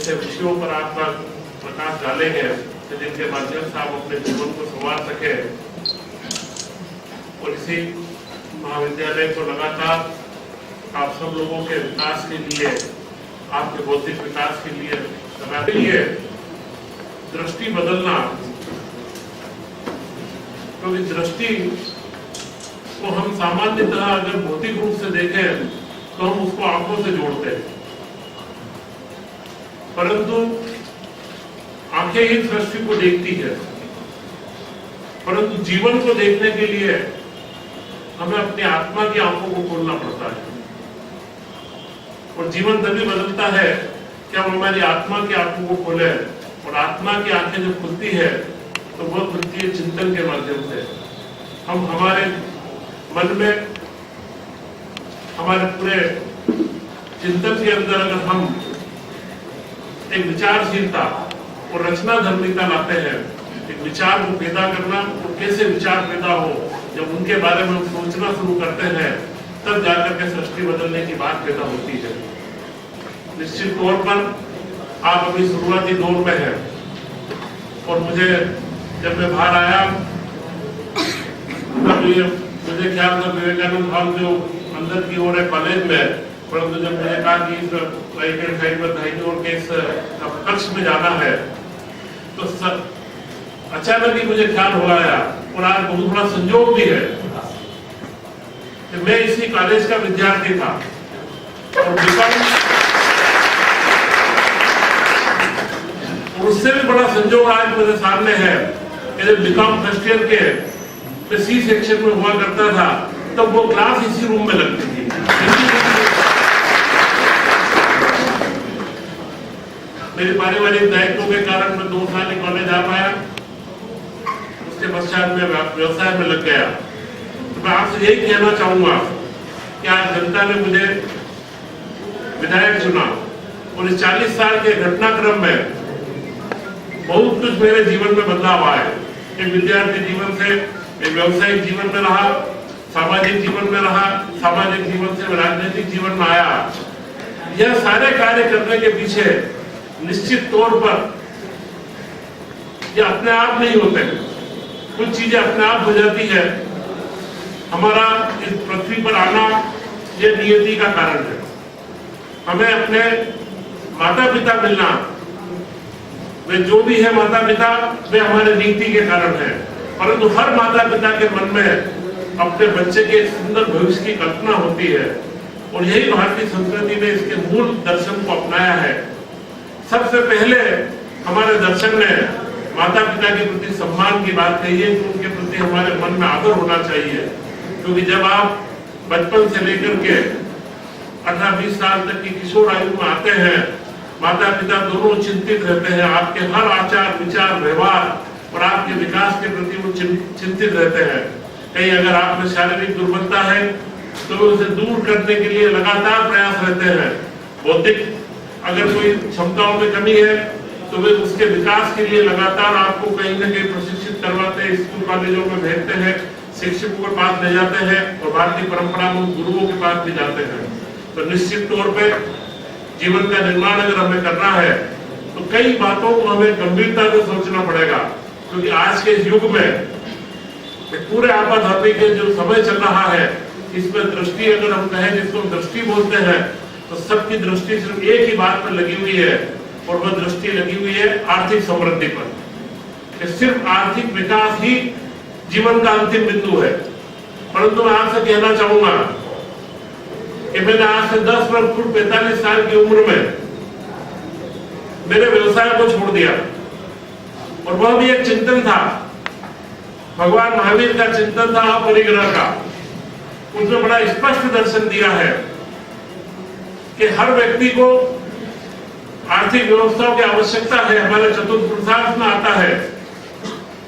ऐसे विषयों पर आपका प्रकाश डालेंगे जिनके माध्यम से आप अपने जीवन को संवार सके और इसी महाविद्यालय को लगातार आप सब लोगों के विकास के लिए, आपके बौद्धिक विकास के लिए लगाते लिए दृष्टि बदलना, क्योंकि दृष्टि को हम सामान्यतः अगर भौतिक रूप से देखें तो हम उसको आंखों से जोड़ते हैं, परंतु आंखें ही दृष्टि को देखती है, परंतु जीवन को देखने के लिए हमें अपनी आत्मा की आंखों को खोलना पड़ता है। और जीवन तभी बदलता है कि हम हमारी आत्मा की आंखों को खोले, और आत्मा की आंखें जब खुलती है तो वह खुलती है चिंतन के माध्यम से। हम हमारे मन में, हमारे पूरे चिंतन के अंदर अगर हम एक विचारशीलता और रचना धर्मिता लाते हैं, एक विचार को पैदा करना, तो कैसे विचार पैदा हो, जब उनके बारे में हम सोचना शुरू करते हैं तब जाकर के सृष्टि बदलने की बात पैदा होती है। निश्चित तौर पर आप अभी शुरुआती दौर में हैं, और जब मैं बाहर आया तब मुझे ख्याल था विवेकानंद हॉल जो अंदर की ओर है कॉलेज में, परंतु जब मुझे कहा कि इस राइट हैंड साइड पर दाहिनी ओर के इस कक्ष में जाना है तो अचानक ही मुझे ख्याल हो आया, और आज बहुत बड़ा संयोग भी है कि मैं इसी कॉलेज का विद्यार्थी था, और उससे भी बड़ा संयोग आज मेरे सामने है कि जब बीकॉम फर्स्ट ईयर के सी सेक्शन में हुआ करता था तब वो क्लास इसी रूम में लगती थी। मेरे पारिवारिक दायित्वों के कारण मैं 2 साल कॉलेज आ पाया, उसके पश्चात मैं व्यवसाय में लग गया। तो मैं आपसे यही कहना चाहूंगा कि आज जनता ने मुझे विधायक चुना, और इस 40 साल के घटनाक्रम में बहुत कुछ मेरे जीवन में बदलाव आया। एक विद्यार्थी जीवन से एक व्यवसायिक जीवन में रहा, सामाजिक जीवन में रहा, सामाजिक जीवन से राजनीतिक जीवन में आया। यह सारे कार्य करने के पीछे निश्चित तौर पर ये अपने आप नहीं होते, कुछ चीजें अपने आप हो जाती है। हमारा इस पृथ्वी पर आना ये नियति का कारण है। हमें अपने माता पिता मिलना, वे जो भी है माता पिता, वे हमारे नीति के कारण है, परंतु हर माता पिता के मन में अपने बच्चे के सुंदर भविष्य की कल्पना होती है, और यही भारतीय संस्कृति ने इसके मूल दर्शन को अपनाया है। सबसे पहले हमारे दर्शन ने माता पिता के प्रति सम्मान की बात कही है कि उनके प्रति हमारे मन में आदर होना चाहिए, क्योंकि जब आप बचपन से लेकर के 18-20 साल तक की किशोर आयु में आते हैं, माता पिता दोनों चिंतित रहते हैं, आपके हर आचार विचार व्यवहार और आपके विकास के प्रति वो चिंतित रहते हैं। कहीं अगर आप में शारीरिक दुर्बलता है तो वे उसे दूर करने के लिए लगातार प्रयास रहते हैं। बौद्धिक अगर कोई क्षमताओं में कमी है तो वे उसके विकास के लिए लगातार आपको कहीं न कहीं प्रशिक्षित करवाते हैं, स्कूल कॉलेजों में भेजते हैं, शिक्षकों के पास ले जाते हैं, और भारतीय परंपरा में गुरुओं के पास भी जाते हैं। तो निश्चित तौर पे जीवन का निर्माण अगर हमें करना है तो कई बातों को हमें गंभीरता से सोचना पड़ेगा, क्योंकि आज के युग में पूरे आपाधापी के जो समय चल रहा है, इसमें दृष्टि अगर हम कहें, जिसको हम दृष्टि बोलते हैं, तो सबकी दृष्टि सिर्फ एक ही बात पर लगी हुई है, और वह दृष्टि लगी हुई है आर्थिक समृद्धि पर। सिर्फ आर्थिक विकास ही जीवन का अंतिम बिंदु है। परंतु मैं आपसे कहना चाहूंगा कि मैंने आज से 10 वर्ष पूर्व 45 साल की उम्र में मेरे व्यवसाय को छोड़ दिया, और वह भी एक चिंतन था, भगवान महावीर का चिंतन था, अपरिग्रह का। उसमें बड़ा स्पष्ट दर्शन दिया है कि हर व्यक्ति को आर्थिक व्यवस्थाओं की आवश्यकता है। हमारे चतुर्थ पुरुषार्थ में आता है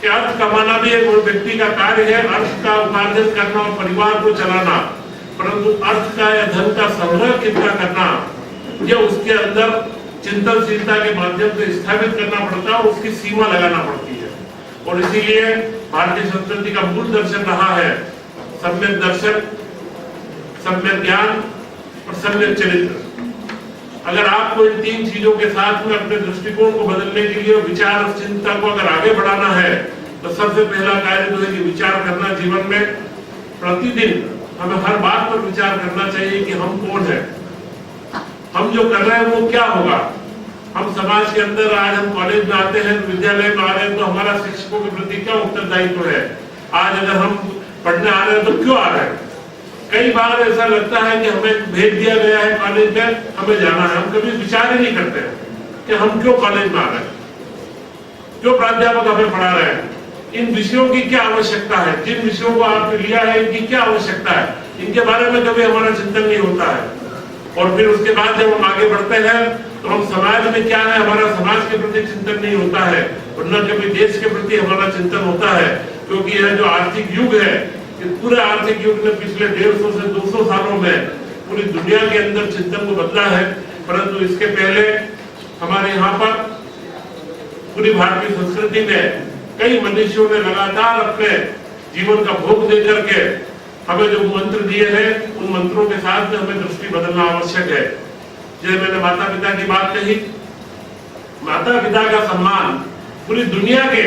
कि अर्थ कमाना भी एक व्यक्ति का कार्य है, अर्थ का उपार्जन करना और परिवार को चलाना, परंतु अर्थ का या धन का संग्रह कितना करना, यह उसके अंदर चिंतनशीलता के माध्यम से स्थापित करना पड़ता है, और उसकी सीमा लगाना पड़ती है। और इसीलिए भारतीय संस्कृति का मूल दर्शन रहा है सम्यक दर्शन, सम्यक ज्ञान और सम्यक चरित्र। अगर आपको इन 3 चीजों के साथ में अपने दृष्टिकोण को बदलने के लिए विचार और चिंता को अगर आगे बढ़ाना है तो सबसे पहला कार्य तो है कि विचार करना। जीवन में प्रतिदिन हमें हर बात पर विचार करना चाहिए कि हम कौन है, हम जो कर रहे हैं वो क्या होगा। हम समाज के अंदर आज हम कॉलेज में आते हैं, विद्यालय में आ रहे हैं तो हमारा शिक्षकों के प्रति क्या उत्तरदायित्व है। आज अगर हम पढ़ने आ रहे हैं तो क्यों आ रहे हैं। कई बार ऐसा लगता है कि हमें भेज दिया गया है कॉलेज में, हमें जाना है, हम कभी विचार ही नहीं करते कि हम क्यों कॉलेज में आ रहे हैं, क्यों प्राध्यापक हमें पढ़ा रहे हैं, इन विषयों की क्या आवश्यकता है, जिन विषयों को आपने लिया है इनकी क्या आवश्यकता है, इनके बारे में कभी हमारा चिंतन नहीं होता है। और फिर उसके बाद जब हम आगे बढ़ते हैं तो हम समाज में क्या है, हमारा समाज के प्रति चिंतन नहीं होता है और न कभी देश के प्रति हमारा चिंतन होता है। क्योंकि यह जो आर्थिक युग है, पूरे आर्थिक युग ने पिछले 150 से 200 सालों में पूरी दुनिया के अंदर चिंतन को बदला है। परंतु इसके पहले हमारे यहाँ पर पूरी भारतीय संस्कृति में कई मनुष्यों ने लगातार अपने जीवन का भोग दे करके हमें जो मंत्र दिए हैं उन मंत्रों के साथ में हमें दृष्टि बदलना आवश्यक है। जैसे मैंने माता पिता की बात कही, माता पिता का सम्मान पूरी दुनिया के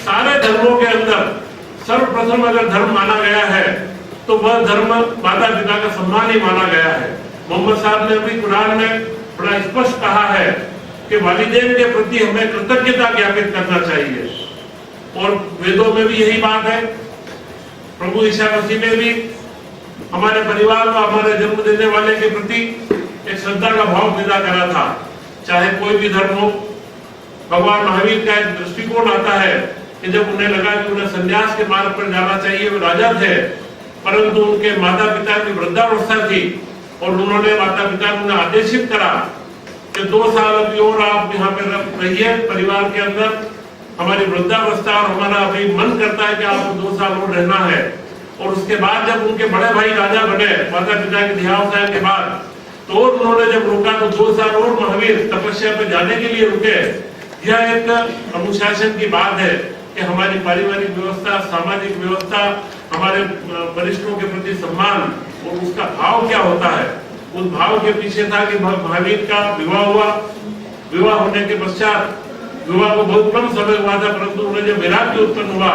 सारे धर्मों के अंदर सर्वप्रथम अगर धर्म माना गया है तो वह धर्म माता पिता का सम्मान ही माना गया है। मोहम्मद साहब ने भी कुरान में बड़ा स्पष्ट कहा है कि वालिदैन के प्रति हमें कृतज्ञता ज्ञापित करना चाहिए और वेदों में भी यही बात है। प्रभु ईसा मसीह ने भी हमारे परिवार को, हमारे जन्म देने वाले के प्रति एक श्रद्धा का भाव पैदा करा था। चाहे कोई भी धर्म हो, भगवान महावीर का एक दृष्टिकोण आता है कि जब उन्हें लगा कि उन्हें संन्यास के मार्ग पर जाना चाहिए, वो राजा थे परंतु उनके माता पिता की वृद्धावस्था थी और उन्होंने माता पिता को आदेशित करा कि 2 साल अभी और आप यहाँ पे रहिए परिवार के अंदर, हमारी वृद्धावस्था और हमारा अभी मन करता है कि आपको 2 साल और रहना है। और उसके बाद जब उनके बड़े भाई राजा बने माता पिता के देहावसान के बाद, तो उन्होंने जब रोका तो 2 साल और महावीर तपस्या पे जाने के लिए रुके। यह एक अनुशासन की बात है कि हमारी पारिवारिक व्यवस्था, सामाजिक व्यवस्था, हमारे वरिष्ठों के प्रति सम्मान और उसका भाव क्या होता है। उस भाव के पीछे था कि महावीर का विवाह हुआ, विवाह होने के पश्चात विवाह को बहुत कम समय हुआ था परंतु उन्हें जब वैराग्य उत्पन्न हुआ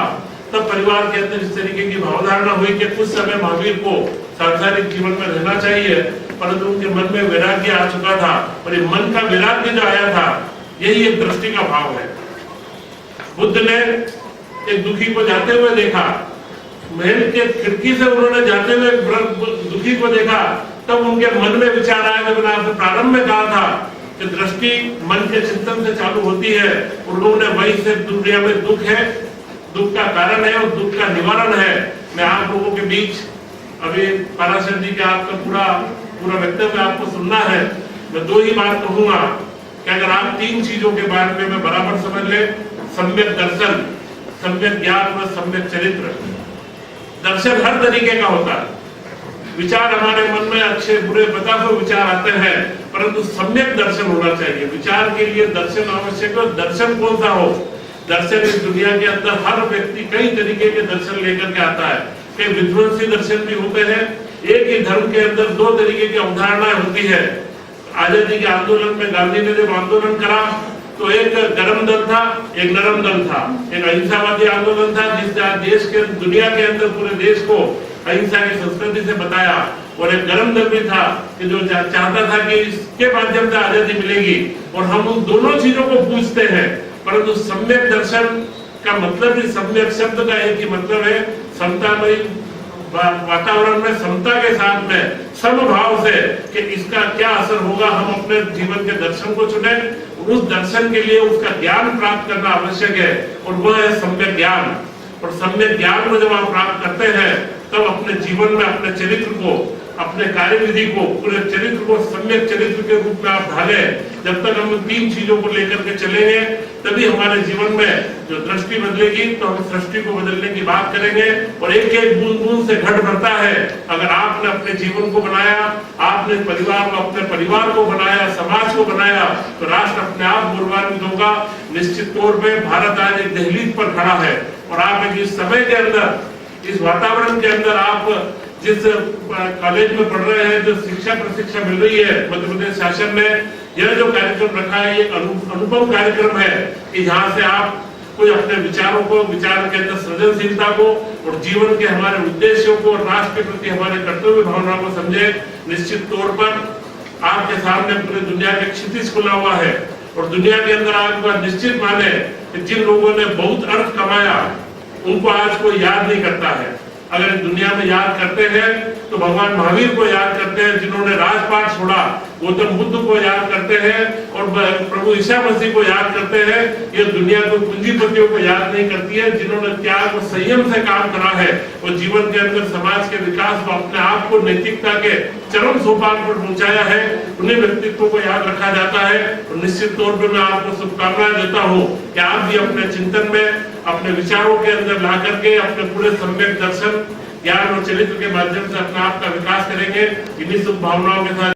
तब परिवार के अंदर इस तरीके की भावधारणा हुई कि कुछ समय महावीर को सांसारिक जीवन में रहना चाहिए, परंतु उनके मन में वैराग्य आ चुका था और ये मन का वैराग्य जो आया था यही एक दृष्टि का भाव है। बुद्ध ने एक दुखी को जाते हुए देखा, महल के खिड़की से उन्होंने जाते हुए दुखी को देखा, तब उनके मन में विचार आया। जब मैंने आपसे प्रारंभ में कहा था कि दृष्टि मन के चिंतन से चालू होती है, उन्होंने वही से दुनिया में दुख है, दुख का कारण है और दुख का निवारण है। मैं आप लोगों के बीच अभी पराशर जी का आपका पूरा वक्तव्य आपको सुनना है। मैं 2 ही बात कहूंगा कि अगर आप 3 चीजों के बारे में बराबर समझ ले, सम्यक दर्शन, सम्यक ज्ञान व सम्यक चरित्र। दर्शन हर तरीके का होता है, विचार हमारे मन में अच्छे बुरे 50 विचार आते हैं, परंतु सम्यक दर्शन होना चाहिए। विचार के लिए दर्शन आवश्यक है। दर्शन कौन सा हो? दर्शन इस दुनिया के अंदर हर व्यक्ति कई तरीके के दर्शन लेकर के आता है। कई विध्वंसी दर्शन भी होते हैं। एक ही धर्म के अंदर 2 तरीके की अवधारणाएं होती है। आजादी के आंदोलन में गांधी ने जब आंदोलन करा तो एक गरम दल था, एक नरम दल था। एक अहिंसावादी आंदोलन था जिसने देश के दुनिया के अंदर पूरे देश को अहिंसा की संस्कृति से बताया, और एक गरम दल भी था कि जो चाहता था कि इसके माध्यम से आजादी मिलेगी। और हम उन दोनों चीजों को पूछते हैं, परंतु सम्यक दर्शन का मतलब ही, सम्यक शब्द का एक ही मतलब है समतामयी वातावरण में समता के साथ में समभाव से कि इसका क्या असर होगा। हम अपने जीवन के दर्शन को चुने, उस दर्शन के लिए उसका ज्ञान प्राप्त करना आवश्यक है और वह है सम्यक ज्ञान। और सम्यक ज्ञान को जब आप प्राप्त करते हैं तब अपने जीवन में अपने चरित्र को, अपने कार्यविधि को, पूरे चरित्र को सम्यक चरित्र के रूप में आप ढाले। जब तक हम 3 चीजों को लेकर के चलेंगे तभी हमारे जीवन में जो दृष्टि बदलेगी तो हम सृष्टि को बदलने की बात करेंगे। और एक एक बूंद बूंद से घट भरता है। अगर आपने अपने जीवन को बनाया, आपने परिवार को, अपने परिवार को बनाया, समाज को बनाया, तो राष्ट्र अपने आप गौरवान्वित होगा। निश्चित तौर पे भारत आज एक दहलीज पर खड़ा है और आप इस समय के अंदर, इस वातावरण के अंदर आप जिस कॉलेज में पढ़ रहे हैं, जो शिक्षा प्रशिक्षा मिल रही है मध्य प्रदेश शासन ने, यह जो कार्यक्रम रखा है ये अनुपम कार्यक्रम है कि यहाँ से आप कोई अपने विचारों को, विचार के अंदर सृजनशीलता को और जीवन के हमारे उद्देश्यों को और राष्ट्र के प्रति हमारे कर्तव्य भावना को समझे। निश्चित तौर पर आपके सामने पूरी दुनिया के क्षितिज खुला हुआ है और दुनिया के अंदर आपका निश्चित माने कि जिन लोगों ने बहुत अर्थ कमाया उनको आज कोई याद नहीं करता है। अगर दुनिया में याद करते हैं तो भगवान महावीर को याद करते हैं, जिन्होंने राजपाट छोड़ा, गौतम बुद्ध को याद करते हैं और प्रभु ईसा मसीह को याद करते हैं। ये दुनिया को पूंजीपतियों को याद नहीं करती है, जिन्होंने त्याग और संयम से काम करा है और जीवन के अंदर समाज के विकास को, अपने आप को नैतिकता के चरम सोपान पर पहुंचाया है। उन्हीं व्यक्तित्वों को याद रखा जाता है और निश्चित तौर पर मैं आपको शुभकामनाएं देता हूँ कि आप भी अपने चिंतन में, अपने विचारों के अंदर ला करके अपने पूरे सम्यक दर्शन, ज्ञान और चरित्र के माध्यम से अपने आप का विकास करेंगे। इन्हीं शुभ भावनाओं के साथ